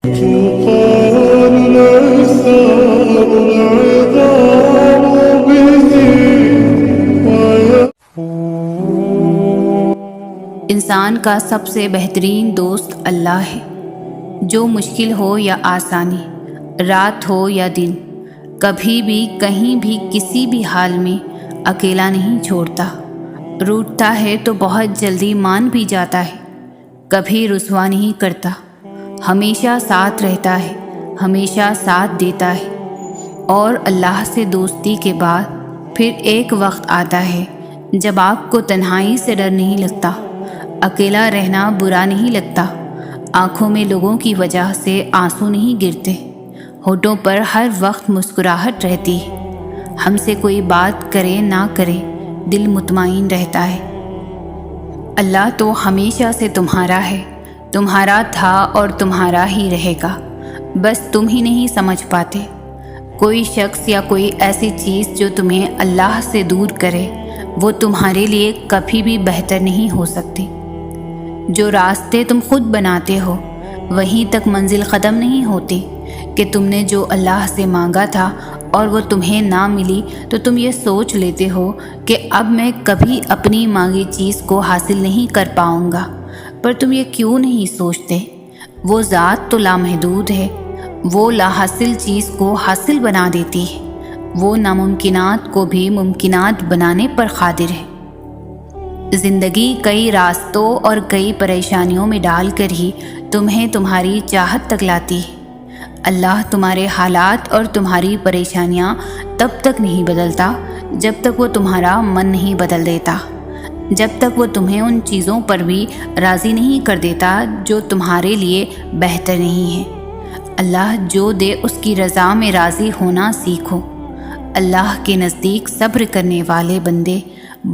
طوفان ليس العذاب انسان کا سب سے بہترین دوست اللہ ہے، جو مشکل ہو یا آسانی، رات ہو یا دن، کبھی بھی کہیں بھی کسی بھی حال میں اکیلا نہیں چھوڑتا۔ روٹھتا ہے تو بہت جلدی مان بھی جاتا ہے، کبھی رسوا نہیں کرتا، ہمیشہ ساتھ رہتا ہے، ہمیشہ ساتھ دیتا ہے۔ اور اللہ سے دوستی کے بعد پھر ایک وقت آتا ہے جب آپ کو تنہائی سے ڈر نہیں لگتا، اکیلا رہنا برا نہیں لگتا، آنکھوں میں لوگوں کی وجہ سے آنسو نہیں گرتے، ہونٹوں پر ہر وقت مسکراہٹ رہتی ہے، ہم سے کوئی بات کرے نہ کرے دل مطمئن رہتا ہے۔ اللہ تو ہمیشہ سے تمہارا ہے، تمہارا تھا اور تمہارا ہی رہے گا، بس تم ہی نہیں سمجھ پاتے۔ کوئی شخص یا کوئی ایسی چیز جو تمہیں اللہ سے دور کرے، وہ تمہارے لیے کبھی بھی بہتر نہیں ہو سکتی۔ جو راستے تم خود بناتے ہو وہیں تک منزل ختم نہیں ہوتی کہ تم نے جو اللہ سے مانگا تھا اور وہ تمہیں نہ ملی تو تم یہ سوچ لیتے ہو کہ اب میں کبھی اپنی مانگی چیز کو حاصل نہیں کر پاؤں گا، پر تم یہ کیوں نہیں سوچتے؟ وہ ذات تو لامحدود ہے، وہ لا حاصل چیز کو حاصل بنا دیتی ہے، وہ ناممکنات کو بھی ممکنات بنانے پر قادر ہے۔ زندگی کئی راستوں اور کئی پریشانیوں میں ڈال کر ہی تمہیں تمہاری چاہت تک لاتی ہے۔ اللہ تمہارے حالات اور تمہاری پریشانیاں تب تک نہیں بدلتا جب تک وہ تمہارا من نہیں بدل دیتا، جب تک وہ تمہیں ان چیزوں پر بھی راضی نہیں کر دیتا جو تمہارے لیے بہتر نہیں ہے۔ اللہ جو دے اس کی رضا میں راضی ہونا سیکھو۔ اللہ کے نزدیک صبر کرنے والے بندے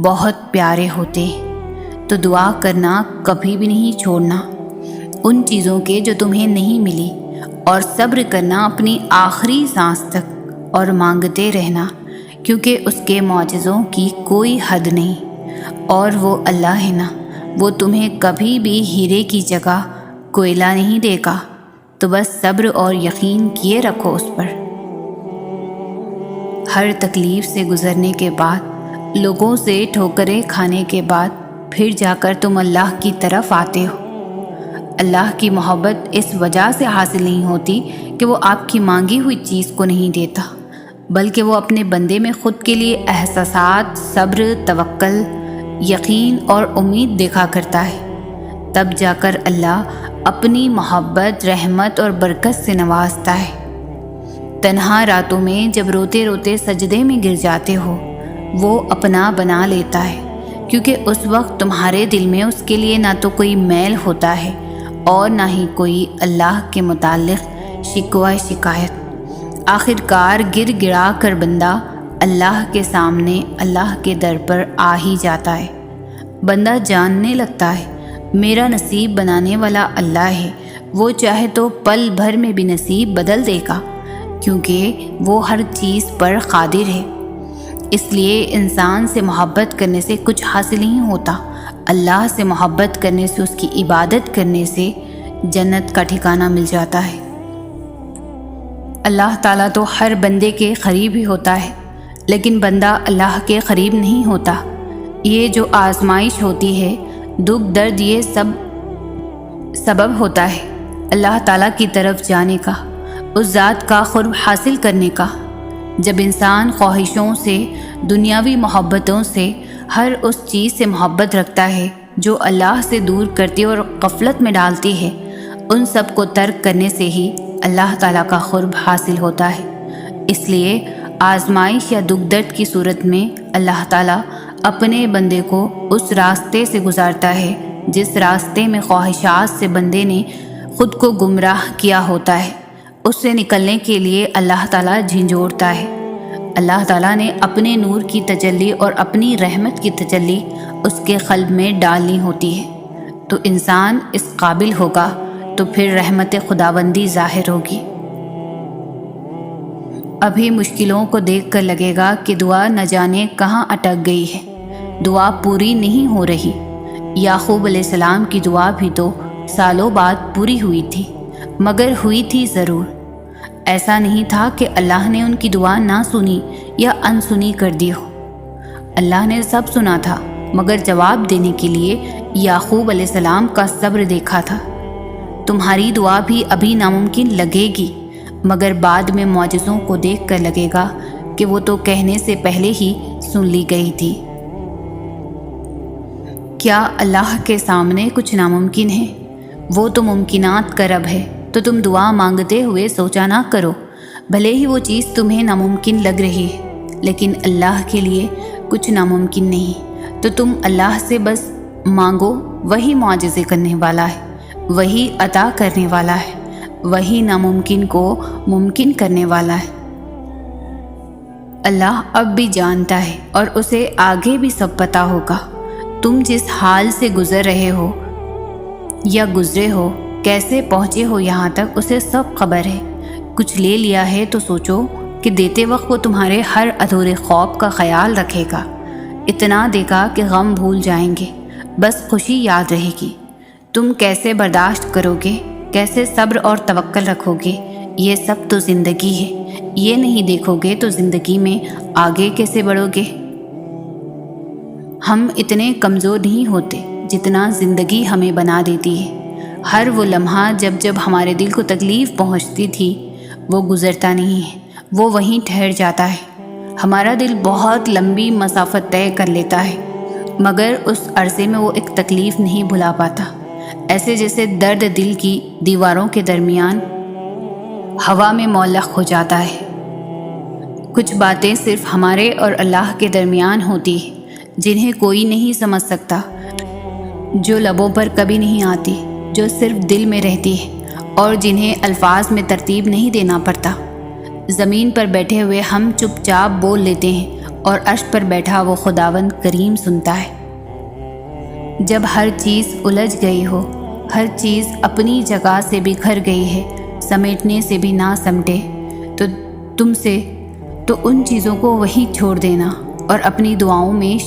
بہت پیارے ہوتے ہیں، تو دعا کرنا کبھی بھی نہیں چھوڑنا ان چیزوں کے جو تمہیں نہیں ملی، اور صبر کرنا اپنی آخری سانس تک، اور مانگتے رہنا کیونکہ اس کے معجزوں کی کوئی حد نہیں، اور وہ اللہ ہے نا، وہ تمہیں کبھی بھی ہیرے کی جگہ کوئلہ نہیں دے گا، تو بس صبر اور یقین کیے رکھو اس پر۔ ہر تکلیف سے گزرنے کے بعد، لوگوں سے ٹھوکریں کھانے کے بعد پھر جا کر تم اللہ کی طرف آتے ہو۔ اللہ کی محبت اس وجہ سے حاصل نہیں ہوتی کہ وہ آپ کی مانگی ہوئی چیز کو نہیں دیتا، بلکہ وہ اپنے بندے میں خود کے لیے احساسات، صبر، توکل، یقین اور امید دیکھا کرتا ہے۔ تب جا کر اللہ اپنی محبت، رحمت اور برکت سے نوازتا ہے۔ تنہا راتوں میں جب روتے روتے سجدے میں گر جاتے ہو، وہ اپنا بنا لیتا ہے، کیونکہ اس وقت تمہارے دل میں اس کے لیے نہ تو کوئی میل ہوتا ہے اور نہ ہی کوئی اللہ کے متعلق شکوہ شکایت۔ آخر کار گر گڑا کر بندہ اللہ کے سامنے، اللہ کے در پر آ ہی جاتا ہے۔ بندہ جاننے لگتا ہے میرا نصیب بنانے والا اللہ ہے، وہ چاہے تو پل بھر میں بھی نصیب بدل دے گا، کیونکہ وہ ہر چیز پر قادر ہے۔ اس لیے انسان سے محبت کرنے سے کچھ حاصل نہیں ہوتا، اللہ سے محبت کرنے سے، اس کی عبادت کرنے سے جنت کا ٹھکانہ مل جاتا ہے۔ اللہ تعالیٰ تو ہر بندے کے قریب ہی ہوتا ہے، لیکن بندہ اللہ کے قریب نہیں ہوتا۔ یہ جو آزمائش ہوتی ہے، دکھ درد، یہ سب سبب ہوتا ہے اللہ تعالیٰ کی طرف جانے کا، اس ذات کا قرب حاصل کرنے کا۔ جب انسان خواہشوں سے، دنیاوی محبتوں سے، ہر اس چیز سے محبت رکھتا ہے جو اللہ سے دور کرتی اور غفلت میں ڈالتی ہے، ان سب کو ترک کرنے سے ہی اللہ تعالیٰ کا قرب حاصل ہوتا ہے۔ اس لیے آزمائش یا دکھ درد کی صورت میں اللہ تعالیٰ اپنے بندے کو اس راستے سے گزارتا ہے جس راستے میں خواہشات سے بندے نے خود کو گمراہ کیا ہوتا ہے، اس سے نکلنے کے لیے اللہ تعالیٰ جھنجھوڑتا ہے۔ اللہ تعالیٰ نے اپنے نور کی تجلی اور اپنی رحمت کی تجلی اس کے قلب میں ڈالنی ہوتی ہے، تو انسان اس قابل ہوگا تو پھر رحمت خداوندی ظاہر ہوگی۔ ابھی مشکلوں کو دیکھ کر لگے گا کہ دعا نہ جانے کہاں اٹک گئی ہے، دعا پوری نہیں ہو رہی۔ یعقوب علیہ السلام کی دعا بھی تو سالوں بعد پوری ہوئی تھی، مگر ہوئی تھی ضرور۔ ایسا نہیں تھا کہ اللہ نے ان کی دعا نہ سنی یا انسنی کر دی ہو۔ اللہ نے سب سنا تھا، مگر جواب دینے کے لیے یعقوب علیہ السلام کا صبر دیکھا تھا۔ تمہاری دعا بھی ابھی ناممکن لگے گی، مگر بعد میں معجزوں کو دیکھ کر لگے گا کہ وہ تو کہنے سے پہلے ہی سن لی گئی تھی۔ کیا اللہ کے سامنے کچھ ناممکن ہے؟ وہ تو ممکنات کا رب ہے۔ تو تم دعا مانگتے ہوئے سوچا نہ کرو، بھلے ہی وہ چیز تمہیں ناممکن لگ رہی ہے، لیکن اللہ کے لیے کچھ ناممکن نہیں۔ تو تم اللہ سے بس مانگو، وہی معجزے کرنے والا ہے، وہی عطا کرنے والا ہے، وہی ناممکن کو ممکن کرنے والا ہے۔ اللہ اب بھی جانتا ہے اور اسے آگے بھی سب پتہ ہوگا۔ تم جس حال سے گزر رہے ہو یا گزرے ہو، کیسے پہنچے ہو یہاں تک، اسے سب خبر ہے۔ کچھ لے لیا ہے تو سوچو کہ دیتے وقت وہ تمہارے ہر ادھورے خوف کا خیال رکھے گا۔ اتنا دے گا کہ غم بھول جائیں گے، بس خوشی یاد رہے گی۔ تم کیسے برداشت کرو گے، کیسے صبر اور توکل رکھو گے، یہ سب تو زندگی ہے۔ یہ نہیں دیکھو گے تو زندگی میں آگے کیسے بڑھو گے؟ ہم اتنے کمزور نہیں ہوتے جتنا زندگی ہمیں بنا دیتی ہے۔ ہر وہ لمحہ جب جب ہمارے دل کو تکلیف پہنچتی تھی، وہ گزرتا نہیں ہے، وہ وہیں ٹھہر جاتا ہے۔ ہمارا دل بہت لمبی مسافت طے کر لیتا ہے، مگر اس عرصے میں وہ ایک تکلیف نہیں بھلا پاتا، ایسے جیسے درد دل کی دیواروں کے درمیان ہوا میں معلق ہو جاتا ہے۔ کچھ باتیں صرف ہمارے اور اللہ کے درمیان ہوتی ہیں، جنہیں کوئی نہیں سمجھ سکتا، جو لبوں پر کبھی نہیں آتی، جو صرف دل میں رہتی ہے اور جنہیں الفاظ میں ترتیب نہیں دینا پڑتا۔ زمین پر بیٹھے ہوئے ہم چپ چاپ بول لیتے ہیں اور عرش پر بیٹھا وہ خداوند کریم سنتا ہے۔ جب ہر چیز الجھ گئی ہو، ہر چیز اپنی جگہ سے بکھر گئی ہے، سمیٹنے سے بھی نہ سمٹے، تو تم سے تو ان چیزوں کو وہیں چھوڑ دینا اور اپنی دعاؤں میں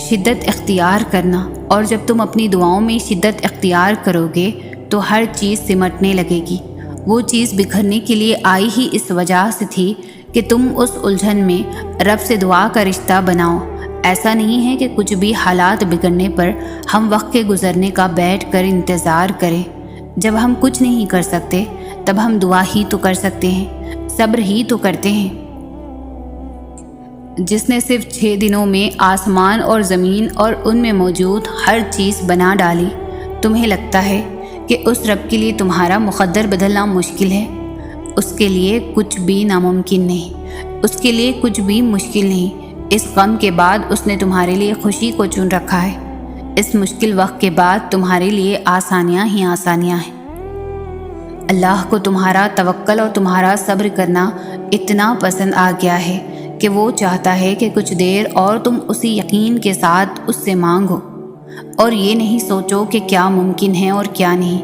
شدت اختیار کرنا۔ اور جب تم اپنی دعاؤں میں شدت اختیار کرو گے تو ہر چیز سمٹنے لگے گی۔ وہ چیز بکھرنے کے لیے آئی ہی اس وجہ سے تھی کہ تم اس الجھن میں رب سے دعا کا رشتہ بناؤ۔ ایسا نہیں ہے کہ کچھ بھی حالات بگڑنے پر ہم وقت کے گزرنے کا بیٹھ کر انتظار کریں۔ جب ہم کچھ نہیں کر سکتے تب ہم دعا ہی تو کر سکتے ہیں، صبر ہی تو کرتے ہیں۔ جس نے صرف 6 دنوں میں آسمان اور زمین اور ان میں موجود ہر چیز بنا ڈالی، تمہیں لگتا ہے کہ اس رب کے لیے تمہارا مقدر بدلنا مشکل ہے؟ اس کے لیے کچھ بھی ناممکن نہیں، اس کے لیے کچھ بھی مشکل نہیں۔ اس غم کے بعد اس نے تمہارے لیے خوشی کو چن رکھا ہے۔ اس مشکل وقت کے بعد تمہارے لیے آسانیاں ہی آسانیاں ہیں۔ اللہ کو تمہارا توکل اور تمہارا صبر کرنا اتنا پسند آ گیا ہے کہ وہ چاہتا ہے کہ کچھ دیر اور تم اسی یقین کے ساتھ اس سے مانگو، اور یہ نہیں سوچو کہ کیا ممکن ہے اور کیا نہیں،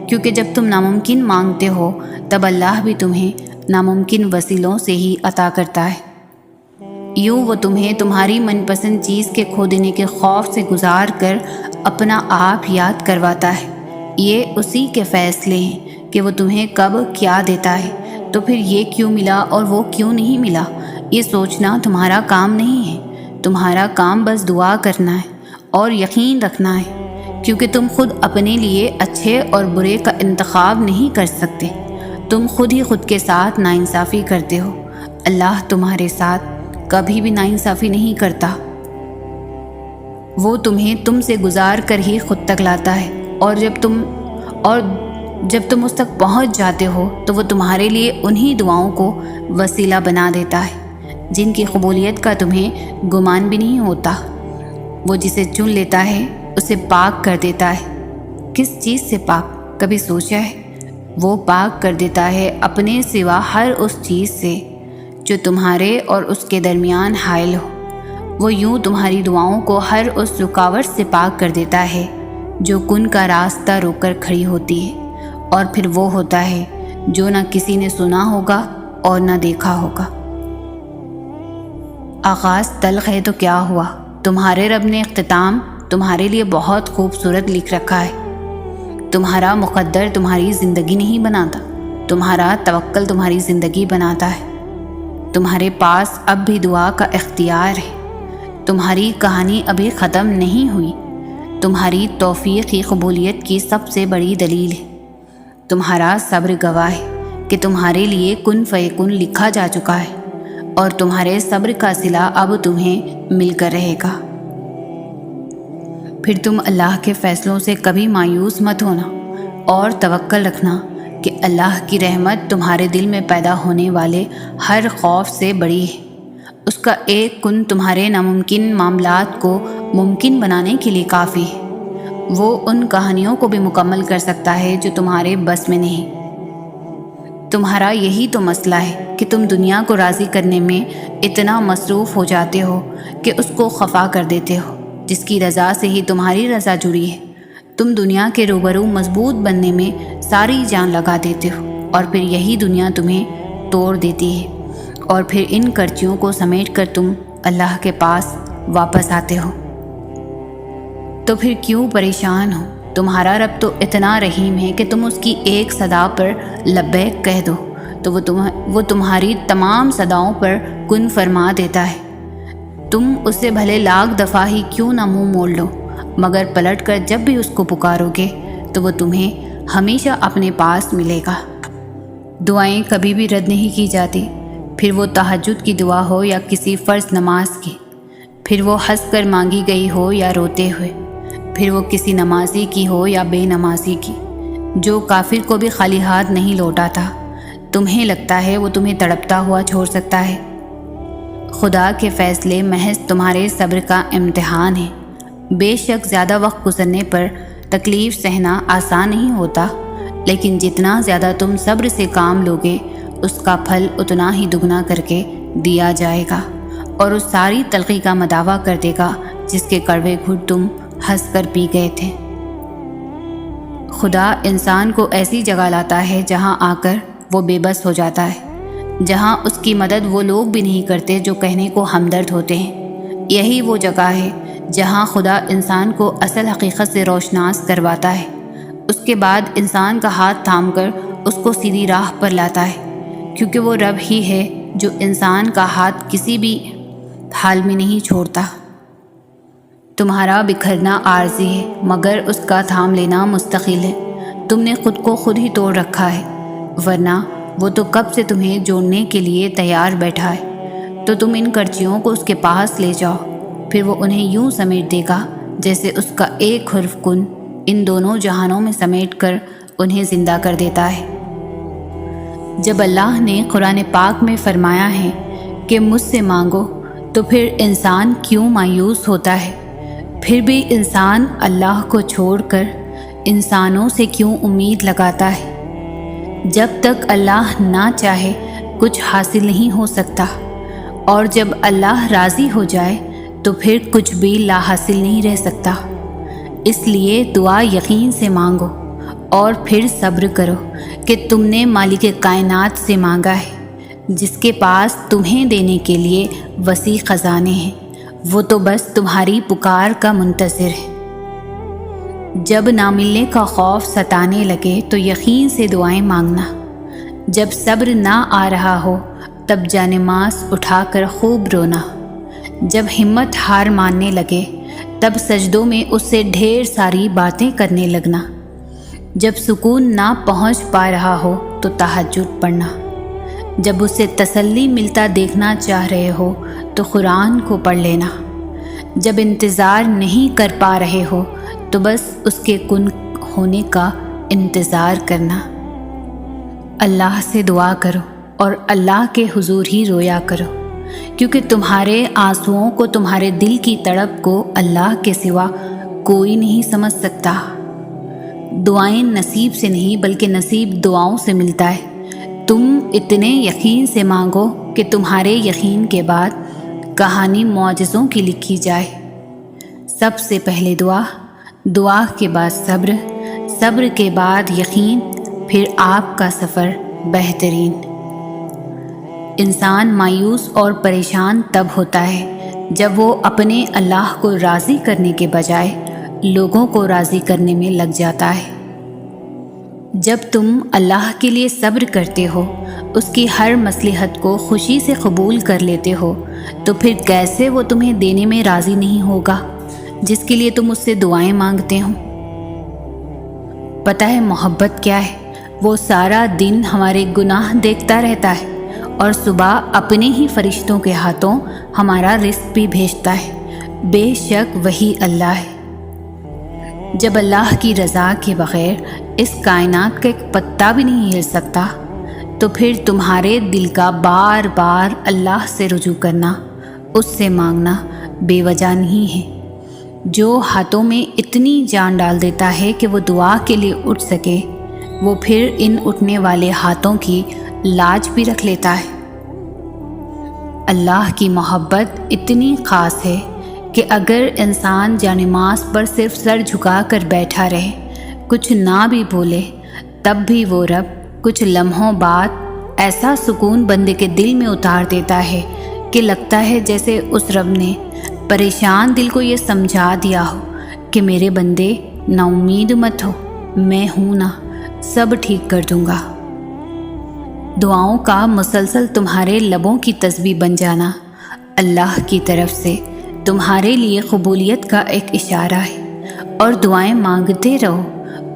کیونکہ جب تم ناممکن مانگتے ہو تب اللہ بھی تمہیں ناممکن وسیلوں سے ہی عطا کرتا ہے۔ یوں وہ تمہیں تمہاری من پسند چیز کے کھو دینے کے خوف سے گزار کر اپنا آپ یاد کرواتا ہے۔ یہ اسی کے فیصلے ہیں کہ وہ تمہیں کب کیا دیتا ہے، تو پھر یہ کیوں ملا اور وہ کیوں نہیں ملا، یہ سوچنا تمہارا کام نہیں ہے۔ تمہارا کام بس دعا کرنا ہے اور یقین رکھنا ہے، کیونکہ تم خود اپنے لیے اچھے اور برے کا انتخاب نہیں کر سکتے۔ تم خود ہی خود کے ساتھ ناانصافی کرتے ہو، اللہ تمہارے ساتھ کبھی بھی ناانصافی نہیں کرتا۔ وہ تمہیں تم سے گزار کر ہی خود تک لاتا ہے، اور جب تم اس تک پہنچ جاتے ہو تو وہ تمہارے لیے انہی دعاؤں کو وسیلہ بنا دیتا ہے جن کی قبولیت کا تمہیں گمان بھی نہیں ہوتا۔ وہ جسے چن لیتا ہے اسے پاک کر دیتا ہے۔ کس چیز سے پاک، کبھی سوچا ہے؟ وہ پاک کر دیتا ہے اپنے سوا ہر اس چیز سے جو تمہارے اور اس کے درمیان حائل ہو۔ وہ یوں تمہاری دعاؤں کو ہر اس رکاوٹ سے پاک کر دیتا ہے جو کن کا راستہ روک کر کھڑی ہوتی ہے، اور پھر وہ ہوتا ہے جو نہ کسی نے سنا ہوگا اور نہ دیکھا ہوگا۔ آغاز تلخ ہے تو کیا ہوا، تمہارے رب نے اختتام تمہارے لیے بہت خوبصورت لکھ رکھا ہے۔ تمہارا مقدر تمہاری زندگی نہیں بناتا، تمہارا توکل تمہاری زندگی بناتا ہے۔ تمہارے پاس اب بھی دعا کا اختیار ہے۔ تمہاری کہانی ابھی ختم نہیں ہوئی۔ تمہاری توفیق کی قبولیت کی سب سے بڑی دلیل ہے۔ تمہارا صبر گواہ ہے کہ تمہارے لیے کن فیکن لکھا جا چکا ہے، اور تمہارے صبر کا صلہ اب تمہیں مل کر رہے گا۔ پھر تم اللہ کے فیصلوں سے کبھی مایوس مت ہونا، اور توکل رکھنا کہ اللہ کی رحمت تمہارے دل میں پیدا ہونے والے ہر خوف سے بڑی ہے۔ اس کا ایک کن تمہارے ناممکن معاملات کو ممکن بنانے کے لیے کافی ہے۔ وہ ان کہانیوں کو بھی مکمل کر سکتا ہے جو تمہارے بس میں نہیں۔ تمہارا یہی تو مسئلہ ہے کہ تم دنیا کو راضی کرنے میں اتنا مصروف ہو جاتے ہو کہ اس کو خفا کر دیتے ہو، جس کی رضا سے ہی تمہاری رضا جڑی ہے۔ تم دنیا کے روبرو مضبوط بننے میں ساری جان لگا دیتے ہو، اور پھر یہی دنیا تمہیں توڑ دیتی ہے، اور پھر ان کرچیوں کو سمیٹ کر تم اللہ کے پاس واپس آتے ہو۔ تو پھر کیوں پریشان ہو؟ تمہارا رب تو اتنا رحیم ہے کہ تم اس کی ایک صدا پر لبیک کہہ دو تو وہ تمہاری تمام صداؤں پر کن فرما دیتا ہے۔ تم اسے بھلے لاکھ دفعہ ہی کیوں نہ منہ موڑ لو، مگر پلٹ کر جب بھی اس کو پکارو گے تو وہ تمہیں ہمیشہ اپنے پاس ملے گا۔ دعائیں کبھی بھی رد نہیں کی جاتی، پھر وہ تہجد کی دعا ہو یا کسی فرض نماز کی، پھر وہ ہنس کر مانگی گئی ہو یا روتے ہوئے، پھر وہ کسی نمازی کی ہو یا بے نمازی کی۔ جو کافر کو بھی خالی ہاتھ نہیں لوٹاتا، تمہیں لگتا ہے وہ تمہیں تڑپتا ہوا چھوڑ سکتا ہے؟ خدا کے فیصلے محض تمہارے صبر کا امتحان ہے۔ بے شک زیادہ وقت گزرنے پر تکلیف سہنا آسان نہیں ہوتا، لیکن جتنا زیادہ تم صبر سے کام لوگے اس کا پھل اتنا ہی دگنا کر کے دیا جائے گا، اور اس ساری تلخی کا مداوع کر دے گا جس کے کڑوے گھٹ تم ہنس کر پی گئے تھے۔ خدا انسان کو ایسی جگہ لاتا ہے جہاں آ کر وہ بے بس ہو جاتا ہے، جہاں اس کی مدد وہ لوگ بھی نہیں کرتے جو کہنے کو ہمدرد ہوتے ہیں۔ یہی وہ جگہ ہے جہاں خدا انسان کو اصل حقیقت سے روشناس کرواتا ہے۔ اس کے بعد انسان کا ہاتھ تھام کر اس کو سیدھی راہ پر لاتا ہے، کیونکہ وہ رب ہی ہے جو انسان کا ہاتھ کسی بھی حال میں نہیں چھوڑتا۔ تمہارا بکھرنا عارضی ہے، مگر اس کا تھام لینا مستقل ہے۔ تم نے خود کو خود ہی توڑ رکھا ہے، ورنہ وہ تو کب سے تمہیں جوڑنے کے لیے تیار بیٹھا ہے۔ تو تم ان کرچیوں کو اس کے پاس لے جاؤ، پھر وہ انہیں یوں سمیٹ دے گا جیسے اس کا ایک حرف کن ان دونوں جہانوں میں سمیٹ کر انہیں زندہ کر دیتا ہے۔ جب اللہ نے قرآن پاک میں فرمایا ہے کہ مجھ سے مانگو، تو پھر انسان کیوں مایوس ہوتا ہے؟ پھر بھی انسان اللہ کو چھوڑ کر انسانوں سے کیوں امید لگاتا ہے؟ جب تک اللہ نہ چاہے کچھ حاصل نہیں ہو سکتا، اور جب اللہ راضی ہو جائے تو پھر کچھ بھی لا حاصل نہیں رہ سکتا۔ اس لیے دعا یقین سے مانگو، اور پھر صبر کرو کہ تم نے مالک کائنات سے مانگا ہے، جس کے پاس تمہیں دینے کے لیے وسیع خزانے ہیں۔ وہ تو بس تمہاری پکار کا منتظر ہے۔ جب نہ ملنے کا خوف ستانے لگے تو یقین سے دعائیں مانگنا۔ جب صبر نہ آ رہا ہو تب جانماز اٹھا کر خوب رونا۔ جب ہمت ہار ماننے لگے تب سجدوں میں اس سے ڈھیر ساری باتیں کرنے لگنا۔ جب سکون نہ پہنچ پا رہا ہو تو تہجد پڑھنا۔ جب اسے تسلی ملتا دیکھنا چاہ رہے ہو تو قرآن کو پڑھ لینا۔ جب انتظار نہیں کر پا رہے ہو تو بس اس کے کن ہونے کا انتظار کرنا۔ اللہ سے دعا کرو اور اللہ کے حضور ہی رویا کرو، کیونکہ تمہارے آنسوؤں کو، تمہارے دل کی تڑپ کو اللہ کے سوا کوئی نہیں سمجھ سکتا۔ دعائیں نصیب سے نہیں بلکہ نصیب دعاؤں سے ملتا ہے۔ تم اتنے یقین سے مانگو کہ تمہارے یقین کے بعد کہانی معجزوں کی لکھی جائے۔ سب سے پہلے دعا، دعا کے بعد صبر، صبر کے بعد یقین، پھر آپ کا سفر بہترین۔ انسان مایوس اور پریشان تب ہوتا ہے جب وہ اپنے اللہ کو راضی کرنے کے بجائے لوگوں کو راضی کرنے میں لگ جاتا ہے۔ جب تم اللہ کے لیے صبر کرتے ہو، اس کی ہر مصلحت کو خوشی سے قبول کر لیتے ہو، تو پھر کیسے وہ تمہیں دینے میں راضی نہیں ہوگا جس کے لیے تم اس سے دعائیں مانگتے ہو؟ پتہ ہے محبت کیا ہے؟ وہ سارا دن ہمارے گناہ دیکھتا رہتا ہے اور صبح اپنے ہی فرشتوں کے ہاتھوں ہمارا رزق بھی بھیجتا ہے۔ بے شک وہی اللہ ہے۔ جب اللہ کی رضا کے بغیر اس کائنات کا ایک پتا بھی نہیں ہل سکتا، تو پھر تمہارے دل کا بار بار اللہ سے رجوع کرنا، اس سے مانگنا بے وجہ نہیں ہے۔ جو ہاتھوں میں اتنی جان ڈال دیتا ہے کہ وہ دعا کے لیے اٹھ سکے، وہ پھر ان اٹھنے والے ہاتھوں کی لاج بھی رکھ لیتا ہے۔ اللہ کی محبت اتنی خاص ہے کہ اگر انسان جانماز پر صرف سر جھکا کر بیٹھا رہے، کچھ نہ بھی بولے، تب بھی وہ رب کچھ لمحوں بعد ایسا سکون بندے کے دل میں اتار دیتا ہے کہ لگتا ہے جیسے اس رب نے پریشان دل کو یہ سمجھا دیا ہو کہ میرے بندے نا امید مت ہو، میں ہوں نا، سب ٹھیک کر دوں گا۔ دعاؤں کا مسلسل تمہارے لبوں کی تسبیح بن جانا اللہ کی طرف سے تمہارے لیے قبولیت کا ایک اشارہ ہے، اور دعائیں مانگتے رہو،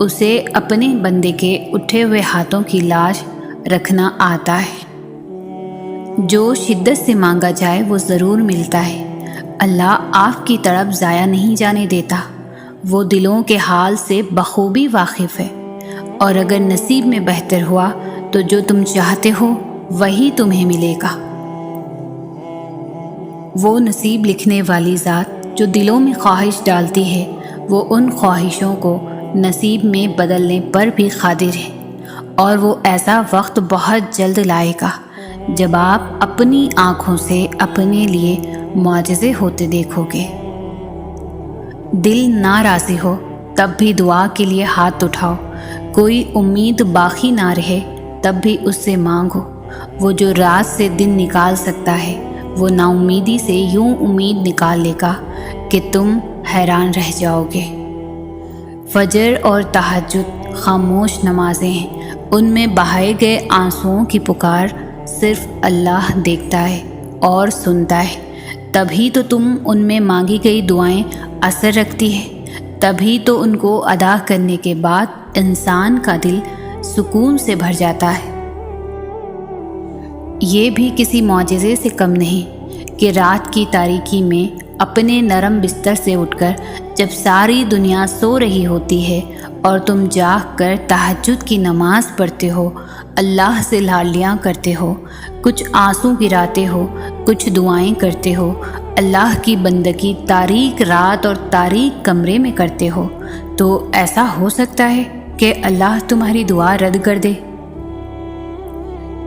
اسے اپنے بندے کے اٹھے ہوئے ہاتھوں کی لاج رکھنا آتا ہے۔ جو شدت سے مانگا جائے وہ ضرور ملتا ہے۔ اللہ آپ کی طرف ضائع نہیں جانے دیتا، وہ دلوں کے حال سے بخوبی واقف ہے، اور اگر نصیب میں بہتر ہوا تو جو تم چاہتے ہو وہی تمہیں ملے گا۔ وہ نصیب لکھنے والی ذات جو دلوں میں خواہش ڈالتی ہے، وہ ان خواہشوں کو نصیب میں بدلنے پر بھی قادر ہے، اور وہ ایسا وقت بہت جلد لائے گا جب آپ اپنی آنکھوں سے اپنے لیے معجزے ہوتے دیکھو گے۔ دل ناراضی ہو تب بھی دعا کے لیے ہاتھ اٹھاؤ، کوئی امید باقی نہ رہے تب بھی اس سے مانگو۔ وہ جو رات سے دن نکال سکتا ہے، وہ نا امیدی سے یوں امید نکال لے گا کہ تم حیران رہ جاؤ گے۔ فجر اور تہجد خاموش نمازیں ہیں، ان میں بہائے گئے آنسوؤں کی پکار صرف اللہ دیکھتا ہے اور سنتا ہے۔ تبھی تو تم ان میں مانگی گئی دعائیں اثر رکھتی ہیں، تبھی تو ان کو ادا کرنے کے بعد انسان کا دل سکون سے بھر جاتا ہے۔ یہ بھی کسی معجزے سے کم نہیں کہ رات کی تاریکی میں اپنے نرم بستر سے اٹھ کر جب ساری دنیا سو رہی ہوتی ہے اور تم جاگ کر تہجد کی نماز پڑھتے ہو، اللہ سے لالیاں کرتے ہو، کچھ آنسو گراتے ہو، کچھ دعائیں کرتے ہو، اللہ کی بندگی تاریک رات اور تاریک کمرے میں کرتے ہو، تو ایسا ہو سکتا ہے کہ اللہ تمہاری دعا رد کر دے؟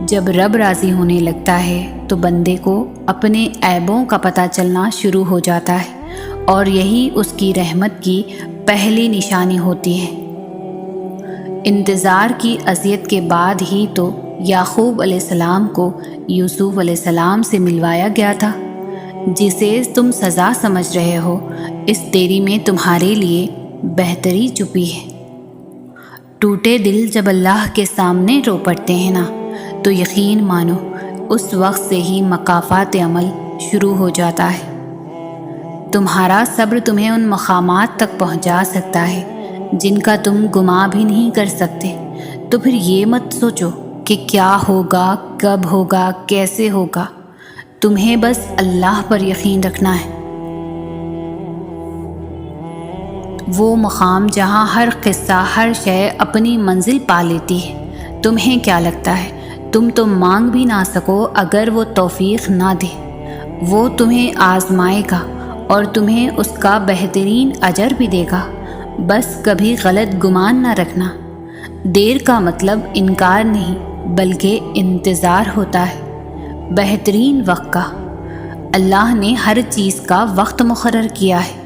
جب رب راضی ہونے لگتا ہے تو بندے کو اپنے عیبوں کا پتہ چلنا شروع ہو جاتا ہے، اور یہی اس کی رحمت کی پہلی نشانی ہوتی ہے۔ انتظار کی اذیت کے بعد ہی تو یعقوب علیہ السلام کو یوسف علیہ السلام سے ملوایا گیا تھا۔ جسے تم سزا سمجھ رہے ہو، اس دیری میں تمہارے لیے بہتری چھپی ہے۔ ٹوٹے دل جب اللہ کے سامنے رو پڑتے ہیں نا، تو یقین مانو اس وقت سے ہی مکافات عمل شروع ہو جاتا ہے۔ تمہارا صبر تمہیں ان مقامات تک پہنچا سکتا ہے جن کا تم گمان بھی نہیں کر سکتے۔ تو پھر یہ مت سوچو کہ کیا ہوگا، کب ہوگا، کیسے ہوگا، تمہیں بس اللہ پر یقین رکھنا ہے۔ وہ مقام جہاں ہر قصہ، ہر شے اپنی منزل پا لیتی ہے۔ تمہیں کیا لگتا ہے تم تو مانگ بھی نہ سکو اگر وہ توفیق نہ دے؟ وہ تمہیں آزمائے گا اور تمہیں اس کا بہترین اجر بھی دے گا۔ بس کبھی غلط گمان نہ رکھنا۔ دیر کا مطلب انکار نہیں بلکہ انتظار ہوتا ہے، بہترین وقت کا۔ اللہ نے ہر چیز کا وقت مقرر کیا ہے،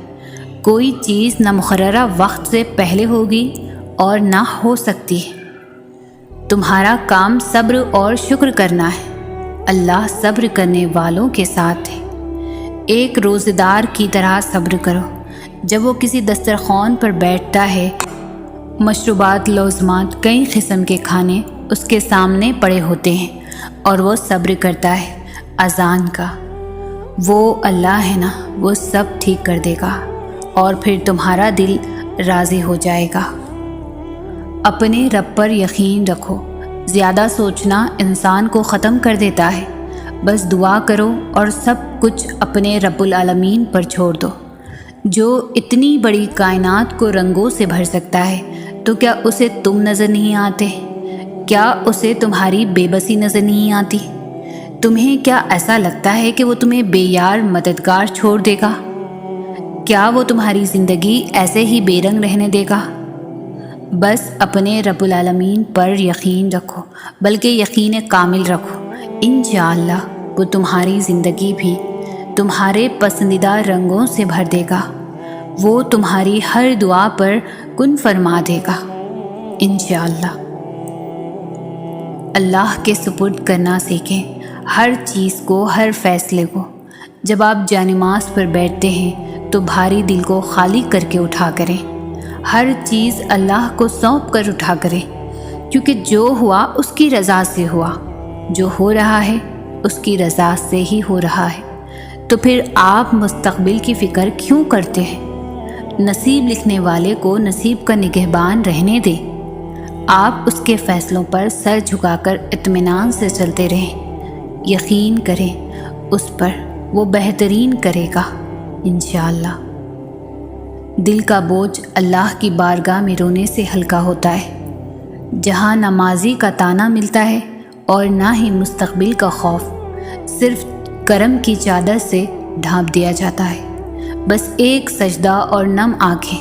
کوئی چیز نہ مقررہ وقت سے پہلے ہوگی اور نہ ہو سکتی ہے۔ تمہارا کام صبر اور شکر کرنا ہے، اللہ صبر کرنے والوں کے ساتھ ہے۔ ایک روزہ دار کی طرح صبر کرو۔ جب وہ کسی دسترخوان پر بیٹھتا ہے مشروبات لوزمات کئی قسم کے کھانے اس کے سامنے پڑے ہوتے ہیں اور وہ صبر کرتا ہے اذان کا۔ وہ اللہ ہے نا، وہ سب ٹھیک کر دے گا اور پھر تمہارا دل راضی ہو جائے گا۔ اپنے رب پر یقین رکھو، زیادہ سوچنا انسان کو ختم کر دیتا ہے۔ بس دعا کرو اور سب کچھ اپنے رب العالمین پر چھوڑ دو، جو اتنی بڑی کائنات کو رنگوں سے بھر سکتا ہے۔ تو کیا اسے تم نظر نہیں آتے؟ کیا اسے تمہاری بے بسی نظر نہیں آتی؟ تمہیں کیا ایسا لگتا ہے کہ وہ تمہیں بے یار مددگار چھوڑ دے گا؟ کیا وہ تمہاری زندگی ایسے ہی بے رنگ رہنے دے گا؟ بس اپنے رب العالمین پر یقین رکھو، بلکہ یقین کامل رکھو۔ انشاءاللہ وہ تمہاری زندگی بھی تمہارے پسندیدہ رنگوں سے بھر دے گا۔ وہ تمہاری ہر دعا پر کن فرما دے گا انشاءاللہ۔ اللہ کے سپرد کرنا سیکھیں، ہر چیز کو، ہر فیصلے کو۔ جب آپ جانماز پر بیٹھتے ہیں تو بھاری دل کو خالی کر کے اٹھا کریں، ہر چیز اللہ کو سونپ کر اٹھا کریں، کیونکہ جو ہوا اس کی رضا سے ہوا، جو ہو رہا ہے اس کی رضا سے ہی ہو رہا ہے۔ تو پھر آپ مستقبل کی فکر کیوں کرتے ہیں؟ نصیب لکھنے والے کو نصیب کا نگہبان رہنے دیں۔ آپ اس کے فیصلوں پر سر جھکا کر اطمینان سے چلتے رہیں، یقین کریں اس پر، وہ بہترین کرے گا انشاءاللہ۔ دل کا بوجھ اللہ کی بارگاہ میں رونے سے ہلکا ہوتا ہے، جہاں نمازی کا طعنہ ملتا ہے اور نہ ہی مستقبل کا خوف، صرف کرم کی چادر سے ڈھانپ دیا جاتا ہے۔ بس ایک سجدہ اور نم آنکھیں،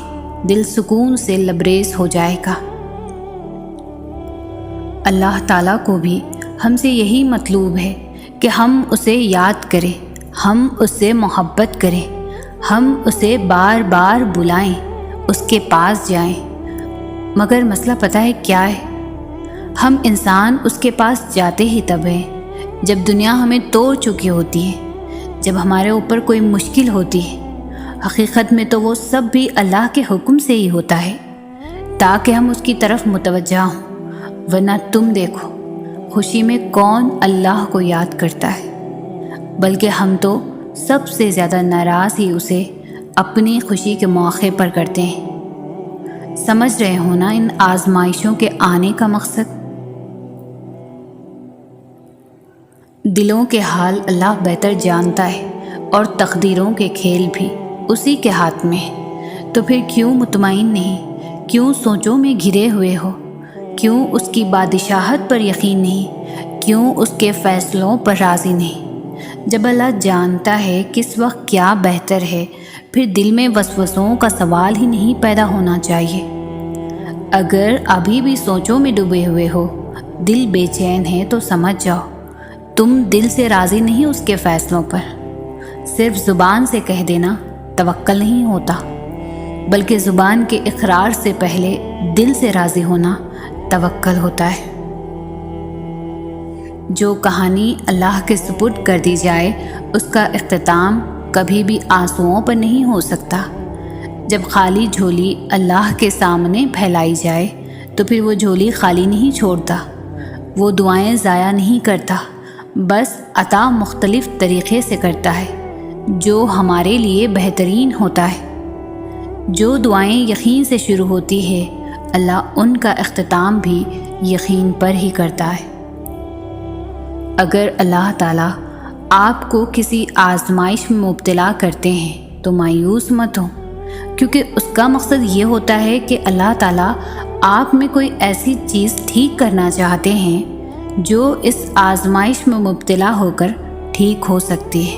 دل سکون سے لبریز ہو جائے گا۔ اللہ تعالیٰ کو بھی ہم سے یہی مطلوب ہے کہ ہم اسے یاد کریں، ہم اس سے محبت کریں، ہم اسے بار بار بلائیں، اس کے پاس جائیں۔ مگر مسئلہ پتہ ہے کیا ہے؟ ہم انسان اس کے پاس جاتے ہی تب ہیں جب دنیا ہمیں توڑ چکی ہوتی ہے، جب ہمارے اوپر کوئی مشکل ہوتی ہے۔ حقیقت میں تو وہ سب بھی اللہ کے حکم سے ہی ہوتا ہے، تاکہ ہم اس کی طرف متوجہ ہوں۔ ورنہ تم دیکھو، خوشی میں کون اللہ کو یاد کرتا ہے؟ بلکہ ہم تو سب سے زیادہ ناراض ہی اسے اپنی خوشی کے موقع پر کرتے ہیں۔ سمجھ رہے ہو نا ان آزمائشوں کے آنے کا مقصد؟ دلوں کے حال اللہ بہتر جانتا ہے، اور تقدیروں کے کھیل بھی اسی کے ہاتھ میں ہے۔ تو پھر کیوں مطمئن نہیں؟ کیوں سوچوں میں گھرے ہوئے ہو؟ کیوں اس کی بادشاہت پر یقین نہیں؟ کیوں اس کے فیصلوں پر راضی نہیں؟ جب اللہ جانتا ہے کس وقت کیا بہتر ہے، پھر دل میں وسوسوں کا سوال ہی نہیں پیدا ہونا چاہیے۔ اگر ابھی بھی سوچوں میں ڈوبے ہوئے ہو، دل بے چین ہے، تو سمجھ جاؤ تم دل سے راضی نہیں اس کے فیصلوں پر۔ صرف زبان سے کہہ دینا توکل نہیں ہوتا، بلکہ زبان کے اقرار سے پہلے دل سے راضی ہونا توکل ہوتا ہے۔ جو کہانی اللہ کے سپرد کر دی جائے، اس کا اختتام کبھی بھی آنسوؤں پر نہیں ہو سکتا۔ جب خالی جھولی اللہ کے سامنے پھیلائی جائے تو پھر وہ جھولی خالی نہیں چھوڑتا، وہ دعائیں ضائع نہیں کرتا، بس عطا مختلف طریقے سے کرتا ہے جو ہمارے لیے بہترین ہوتا ہے۔ جو دعائیں یقین سے شروع ہوتی ہے، اللہ ان کا اختتام بھی یقین پر ہی کرتا ہے۔ اگر اللہ تعالیٰ آپ کو کسی آزمائش میں مبتلا کرتے ہیں تو مایوس مت ہو، کیونکہ اس کا مقصد یہ ہوتا ہے کہ اللہ تعالیٰ آپ میں کوئی ایسی چیز ٹھیک کرنا چاہتے ہیں جو اس آزمائش میں مبتلا ہو کر ٹھیک ہو سکتی ہے۔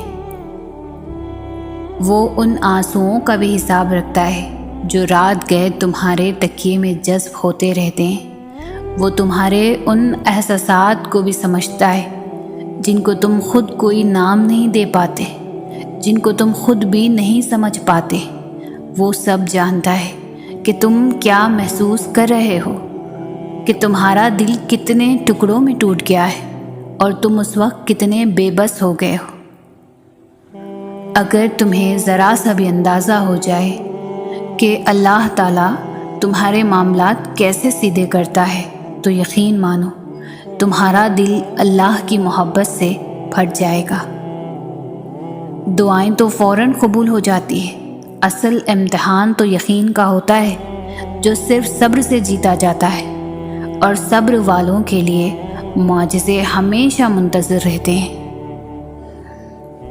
وہ ان آنسوؤں کا بھی حساب رکھتا ہے جو رات گئے تمہارے تکیے میں جذب ہوتے رہتے ہیں۔ وہ تمہارے ان احساسات کو بھی سمجھتا ہے جن کو تم خود کوئی نام نہیں دے پاتے، جن کو تم خود بھی نہیں سمجھ پاتے۔ وہ سب جانتا ہے کہ تم کیا محسوس کر رہے ہو، کہ تمہارا دل کتنے ٹکڑوں میں ٹوٹ گیا ہے اور تم اس وقت کتنے بے بس ہو گئے ہو۔ اگر تمہیں ذرا سا بھی اندازہ ہو جائے کہ اللہ تعالیٰ تمہارے معاملات کیسے سیدھے کرتا ہے تو یقین مانو تمہارا دل اللہ کی محبت سے پھٹ جائے گا۔ دعائیں تو فوراً قبول ہو جاتی ہیں، اصل امتحان تو یقین کا ہوتا ہے جو صرف صبر سے جیتا جاتا ہے، اور صبر والوں کے لیے معجزے ہمیشہ منتظر رہتے ہیں۔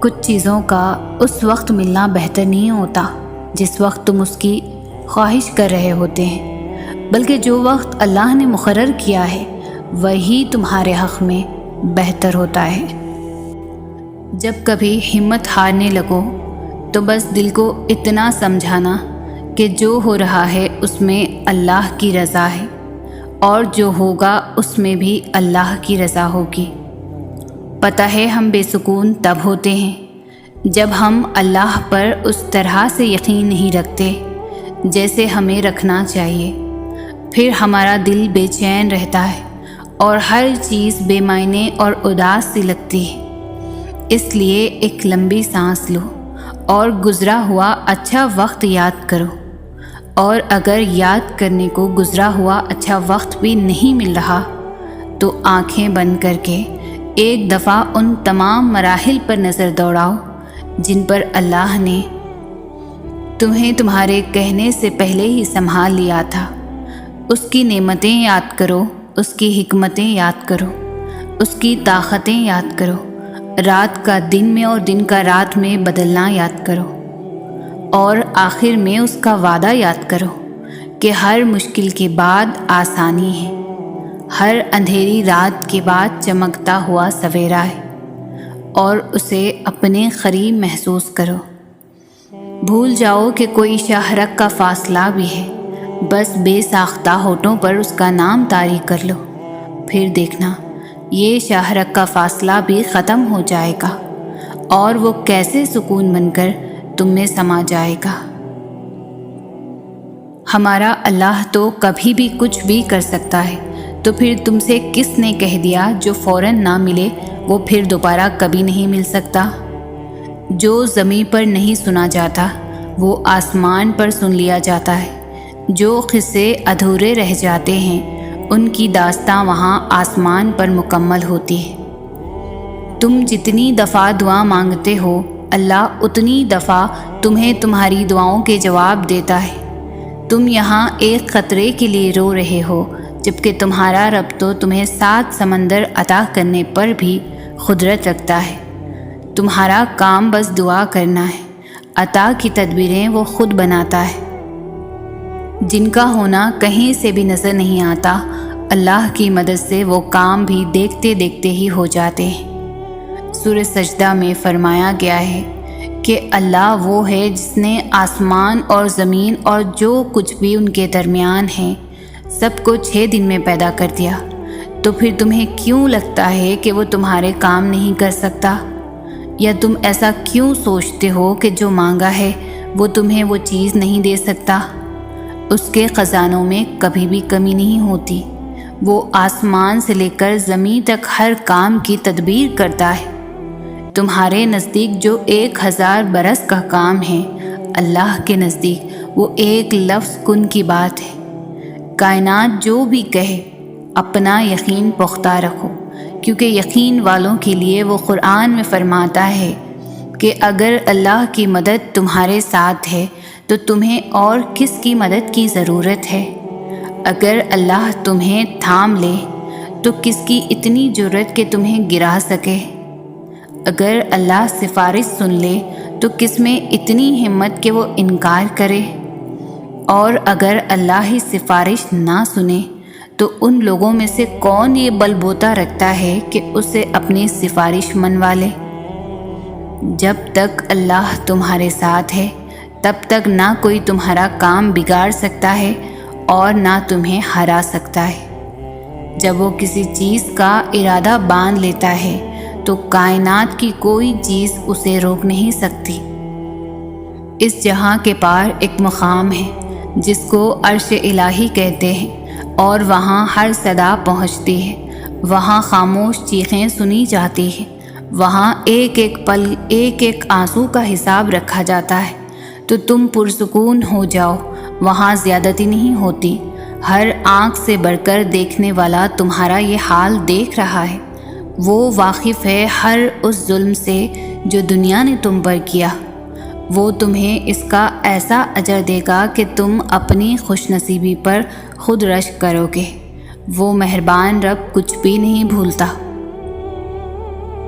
کچھ چیزوں کا اس وقت ملنا بہتر نہیں ہوتا جس وقت تم اس کی خواہش کر رہے ہوتے ہیں، بلکہ جو وقت اللہ نے مقرر کیا ہے وہی تمہارے حق میں بہتر ہوتا ہے۔ جب کبھی ہمت ہارنے لگو تو بس دل کو اتنا سمجھانا کہ جو ہو رہا ہے اس میں اللہ کی رضا ہے، اور جو ہوگا اس میں بھی اللہ کی رضا ہوگی۔ پتہ ہے ہم بے سکون تب ہوتے ہیں جب ہم اللہ پر اس طرح سے یقین نہیں رکھتے جیسے ہمیں رکھنا چاہیے، پھر ہمارا دل بے چین رہتا ہے اور ہر چیز بے معنی اور اداس سی لگتی ہے۔ اس لیے ایک لمبی سانس لو اور گزرا ہوا اچھا وقت یاد کرو، اور اگر یاد کرنے کو گزرا ہوا اچھا وقت بھی نہیں مل رہا تو آنکھیں بند کر کے ایک دفعہ ان تمام مراحل پر نظر دوڑاؤ جن پر اللہ نے تمہیں تمہارے کہنے سے پہلے ہی سنبھال لیا تھا۔ اس کی نعمتیں یاد کرو، اس کی حکمتیں یاد کرو، اس کی طاقتیں یاد کرو، رات کا دن میں اور دن کا رات میں بدلنا یاد کرو، اور آخر میں اس کا وعدہ یاد کرو کہ ہر مشکل کے بعد آسانی ہے، ہر اندھیری رات کے بعد چمکتا ہوا سویرا ہے، اور اسے اپنے قریب محسوس کرو۔ بھول جاؤ کہ کوئی شاہرگ کا فاصلہ بھی ہے، بس بے ساختہ ہونٹوں پر اس کا نام طاری کر لو، پھر دیکھنا یہ شاہرگ کا فاصلہ بھی ختم ہو جائے گا، اور وہ کیسے سکون بن کر تم میں سما جائے گا۔ ہمارا اللہ تو کبھی بھی کچھ بھی کر سکتا ہے، تو پھر تم سے کس نے کہہ دیا جو فوراً نہ ملے وہ پھر دوبارہ کبھی نہیں مل سکتا؟ جو زمین پر نہیں سنا جاتا وہ آسمان پر سن لیا جاتا ہے، جو قصے ادھورے رہ جاتے ہیں ان کی داستاں وہاں آسمان پر مکمل ہوتی ہے۔ تم جتنی دفعہ دعا مانگتے ہو اللہ اتنی دفعہ تمہیں تمہاری دعاؤں کے جواب دیتا ہے۔ تم یہاں ایک قطرے کے لیے رو رہے ہو جبکہ تمہارا رب تو تمہیں 7 سمندر عطا کرنے پر بھی قدرت رکھتا ہے۔ تمہارا کام بس دعا کرنا ہے، عطا کی تدبیریں وہ خود بناتا ہے۔ جن کا ہونا کہیں سے بھی نظر نہیں آتا، اللہ کی مدد سے وہ کام بھی دیکھتے دیکھتے ہی ہو جاتے ہیں۔ سورہ سجدہ میں فرمایا گیا ہے کہ اللہ وہ ہے جس نے آسمان اور زمین اور جو کچھ بھی ان کے درمیان ہے سب کو 6 دن میں پیدا کر دیا، تو پھر تمہیں کیوں لگتا ہے کہ وہ تمہارے کام نہیں کر سکتا؟ یا تم ایسا کیوں سوچتے ہو کہ جو مانگا ہے وہ تمہیں وہ چیز نہیں دے سکتا؟ اس کے خزانوں میں کبھی بھی کمی نہیں ہوتی، وہ آسمان سے لے کر زمین تک ہر کام کی تدبیر کرتا ہے۔ تمہارے نزدیک جو 1000 برس کا کام ہے، اللہ کے نزدیک وہ ایک لفظ کن کی بات ہے۔ کائنات جو بھی کہے اپنا یقین پختہ رکھو، کیونکہ یقین والوں کے لیے وہ قرآن میں فرماتا ہے کہ اگر اللہ کی مدد تمہارے ساتھ ہے تو تمہیں اور کس کی مدد کی ضرورت ہے؟ اگر اللہ تمہیں تھام لے تو کس کی اتنی جرأت کہ تمہیں گرا سکے؟ اگر اللہ سفارش سن لے تو کس میں اتنی ہمت کہ وہ انکار کرے؟ اور اگر اللہ ہی سفارش نہ سنے تو ان لوگوں میں سے کون یہ بل بوتا رکھتا ہے کہ اسے اپنی سفارش منوا لے؟ جب تک اللہ تمہارے ساتھ ہے تب تک نہ کوئی تمہارا کام بگاڑ سکتا ہے اور نہ تمہیں ہرا سکتا ہے۔ جب وہ کسی چیز کا ارادہ باندھ لیتا ہے تو کائنات کی کوئی چیز اسے روک نہیں سکتی۔ اس جہاں کے پار ایک مقام ہے جس کو عرش الہی کہتے ہیں، اور وہاں ہر صدا پہنچتی ہے، وہاں خاموش چیخیں سنی جاتی ہیں، وہاں ایک ایک پل ایک ایک آنسو کا حساب رکھا جاتا ہے۔ تو تم پرسکون ہو جاؤ وہاں زیادتی نہیں ہوتی۔ ہر آنکھ سے بڑھ کر دیکھنے والا تمہارا یہ حال دیکھ رہا ہے۔ وہ واقف ہے ہر اس ظلم سے جو دنیا نے تم پر کیا۔ وہ تمہیں اس کا ایسا اجر دے گا کہ تم اپنی خوش نصیبی پر خود رشک کرو گے۔ وہ مہربان رب کچھ بھی نہیں بھولتا۔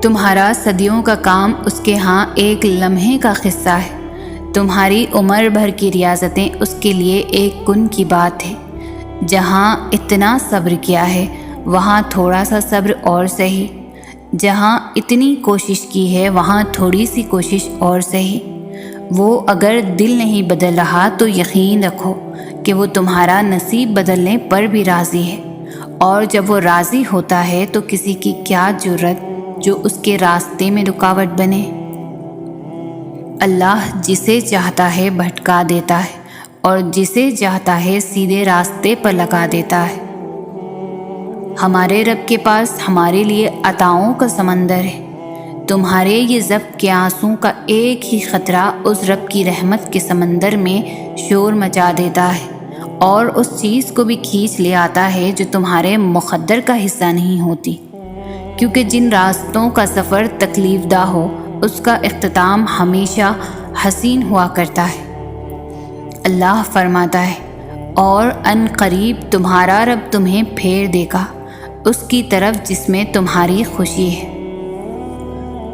تمہارا صدیوں کا کام اس کے ہاں ایک لمحے کا قصہ ہے۔ تمہاری عمر بھر کی ریاضتیں اس کے لیے ایک کن کی بات ہے۔ جہاں اتنا صبر کیا ہے وہاں تھوڑا سا صبر اور سہی۔ جہاں اتنی کوشش کی ہے وہاں تھوڑی سی کوشش اور سہی۔ وہ اگر دل نہیں بدل رہا تو یقین رکھو کہ وہ تمہارا نصیب بدلنے پر بھی راضی ہے، اور جب وہ راضی ہوتا ہے تو کسی کی کیا جرأت جو اس کے راستے میں رکاوٹ بنے۔ اللہ جسے چاہتا ہے بھٹکا دیتا ہے اور جسے چاہتا ہے سیدھے راستے پر لگا دیتا ہے۔ ہمارے رب کے پاس ہمارے لیے عطاؤں کا سمندر ہے۔ تمہارے یہ ضبط کے آنسوں کا ایک ہی خطرہ اس رب کی رحمت کے سمندر میں شور مچا دیتا ہے اور اس چیز کو بھی کھینچ لے آتا ہے جو تمہارے مقدر کا حصہ نہیں ہوتی، کیونکہ جن راستوں کا سفر تکلیف دہ ہو اس کا اختتام ہمیشہ حسین ہوا کرتا ہے۔ اللہ فرماتا ہے، اور ان قریب تمہارا رب تمہیں پھیر دے گا اس کی طرف جس میں تمہاری خوشی ہے۔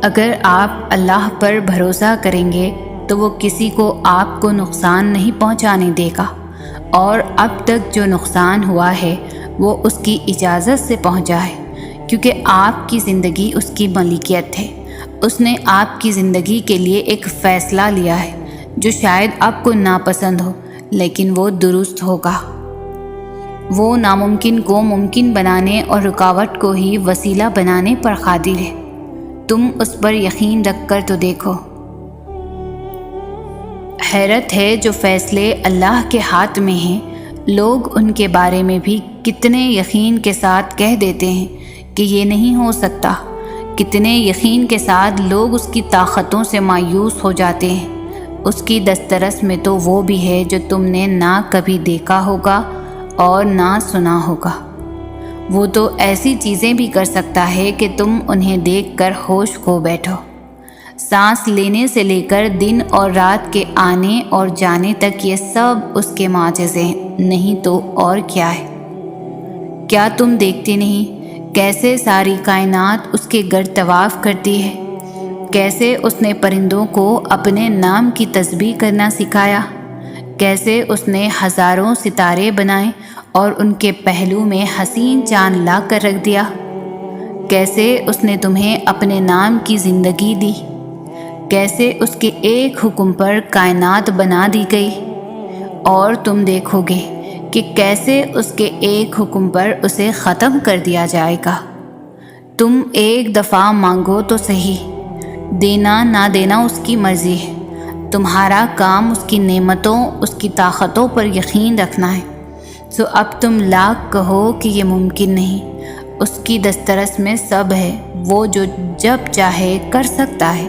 اگر آپ اللہ پر بھروسہ کریں گے تو وہ کسی کو آپ کو نقصان نہیں پہنچانے دے گا، اور اب تک جو نقصان ہوا ہے وہ اس کی اجازت سے پہنچا ہے، کیونکہ آپ کی زندگی اس کی ملکیت ہے۔ اس نے آپ کی زندگی کے لیے ایک فیصلہ لیا ہے جو شاید آپ کو ناپسند ہو، لیکن وہ درست ہوگا۔ وہ ناممکن کو ممکن بنانے اور رکاوٹ کو ہی وسیلہ بنانے پر قادر ہے۔ تم اس پر یقین رکھ کر تو دیکھو۔ حیرت ہے جو فیصلے اللہ کے ہاتھ میں ہیں، لوگ ان کے بارے میں بھی کتنے یقین کے ساتھ کہہ دیتے ہیں کہ یہ نہیں ہو سکتا۔ کتنے یقین کے ساتھ لوگ اس کی طاقتوں سے مایوس ہو جاتے ہیں۔ اس کی دسترس میں تو وہ بھی ہے جو تم نے نہ کبھی دیکھا ہوگا اور نہ سنا ہوگا۔ وہ تو ایسی چیزیں بھی کر سکتا ہے کہ تم انہیں دیکھ کر ہوش کھو بیٹھو۔ سانس لینے سے لے کر دن اور رات کے آنے اور جانے تک یہ سب اس کے معجزے ہیں، نہیں تو اور کیا ہے۔ کیا تم دیکھتے نہیں کیسے ساری کائنات اس کے گرد طواف کرتی ہے؟ کیسے اس نے پرندوں کو اپنے نام کی تسبیح کرنا سکھایا؟ کیسے اس نے ہزاروں ستارے بنائے اور ان کے پہلو میں حسین چاند لا کر رکھ دیا؟ کیسے اس نے تمہیں اپنے نام کی زندگی دی؟ کیسے اس کے ایک حکم پر کائنات بنا دی گئی؟ اور تم دیکھو گے کہ کیسے اس کے ایک حکم پر اسے ختم کر دیا جائے گا۔ تم ایک دفعہ مانگو تو صحیح، دینا نہ دینا اس کی مرضی ہے۔ تمہارا کام اس کی نعمتوں، اس کی طاقتوں پر یقین رکھنا ہے۔ سو اب تم لاکھ کہو کہ یہ ممکن نہیں، اس کی دسترس میں سب ہے۔ وہ جو جب چاہے کر سکتا ہے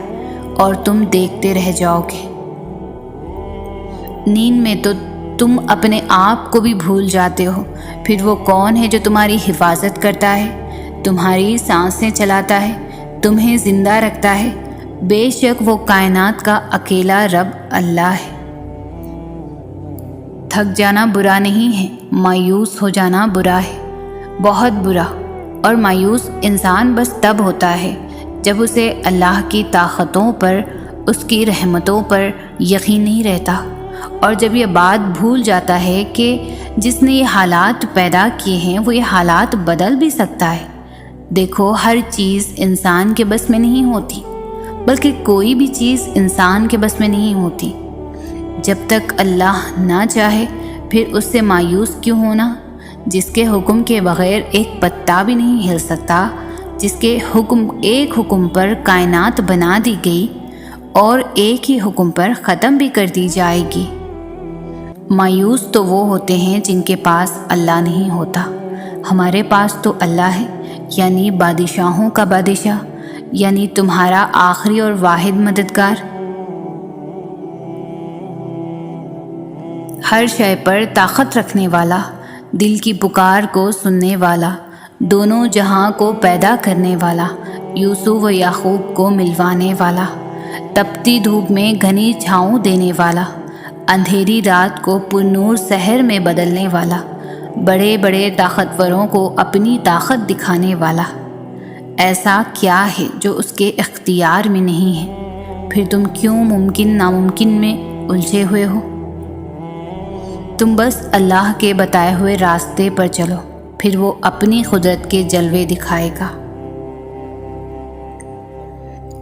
اور تم دیکھتے رہ جاؤ گے۔ نیند میں تو تم اپنے آپ کو بھی بھول جاتے ہو، پھر وہ کون ہے جو تمہاری حفاظت کرتا ہے، تمہاری سانسیں چلاتا ہے، تمہیں زندہ رکھتا ہے؟ بے شک وہ کائنات کا اکیلا رب اللہ ہے۔ تھک جانا برا نہیں ہے، مایوس ہو جانا برا ہے، بہت برا۔ اور مایوس انسان بس تب ہوتا ہے جب اسے اللہ کی طاقتوں پر، اس کی رحمتوں پر یقین نہیں رہتا، اور جب یہ بات بھول جاتا ہے کہ جس نے یہ حالات پیدا کیے ہیں وہ یہ حالات بدل بھی سکتا ہے۔ دیکھو، ہر چیز انسان کے بس میں نہیں ہوتی، بلکہ کوئی بھی چیز انسان کے بس میں نہیں ہوتی۔ جب تک اللہ نہ چاہے پھر اس سے مایوس کیوں ہونا؟ جس کے حکم کے بغیر ایک پتا بھی نہیں ہل سکتا، جس کے ایک حکم پر کائنات بنا دی گئی اور ایک ہی حکم پر ختم بھی کر دی جائے گی۔ مایوس تو وہ ہوتے ہیں جن کے پاس اللہ نہیں ہوتا۔ ہمارے پاس تو اللہ ہے، یعنی بادشاہوں کا بادشاہ، یعنی تمہارا آخری اور واحد مددگار۔ ہر شے پر طاقت رکھنے والا، دل کی پکار کو سننے والا، دونوں جہاں کو پیدا کرنے والا، یوسف و یعقوب کو ملوانے والا، تپتی دھوپ میں گھنی چھاؤں دینے والا، اندھیری رات کو پرنور سحر میں بدلنے والا، بڑے بڑے طاقتوروں کو اپنی طاقت دکھانے والا۔ ایسا کیا ہے جو اس کے اختیار میں نہیں ہے؟ پھر تم کیوں ممکن ناممکن میں الجھے ہوئے ہو؟ تم بس اللہ کے بتائے ہوئے راستے پر چلو، پھر وہ اپنی قدرت کے جلوے دکھائے گا۔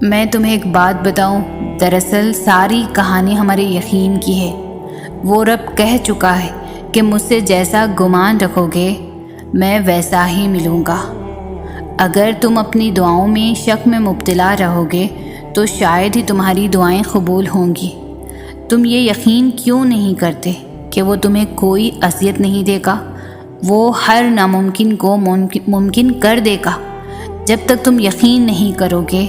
میں تمہیں ایک بات بتاؤں، دراصل ساری کہانی ہمارے یقین کی ہے۔ وہ رب کہہ چکا ہے کہ مجھ سے جیسا گمان رکھو گے میں ویسا ہی ملوں گا۔ اگر تم اپنی دعاؤں میں شک میں مبتلا رہو گے تو شاید ہی تمہاری دعائیں قبول ہوں گی۔ تم یہ یقین کیوں نہیں کرتے کہ وہ تمہیں کوئی اذیت نہیں دے گا؟ وہ ہر ناممکن کو ممکن کر دے گا۔ جب تک تم یقین نہیں کرو گے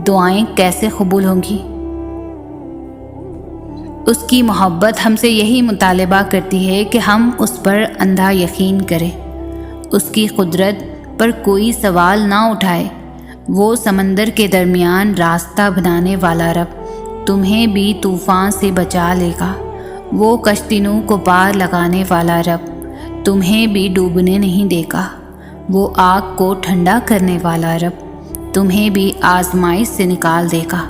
دعائیں کیسے قبول ہوں گی؟ اس کی محبت ہم سے یہی مطالبہ کرتی ہے کہ ہم اس پر اندھا یقین کریں، اس کی قدرت پر کوئی سوال نہ اٹھائے۔ وہ سمندر کے درمیان راستہ بنانے والا رب تمہیں بھی طوفان سے بچا لے گا۔ وہ کشتیوں کو پار لگانے والا رب تمہیں بھی ڈوبنے نہیں دے گا۔ وہ آگ کو ٹھنڈا کرنے والا رب تمہیں بھی آزمائش سے نکال دے گا۔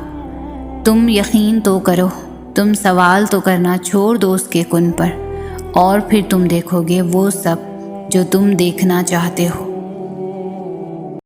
تم یقین تو کرو، تم سوال تو کرنا چھوڑ دو اس کے کن پر، اور پھر تم دیکھو گے وہ سب جو تم دیکھنا چاہتے ہو۔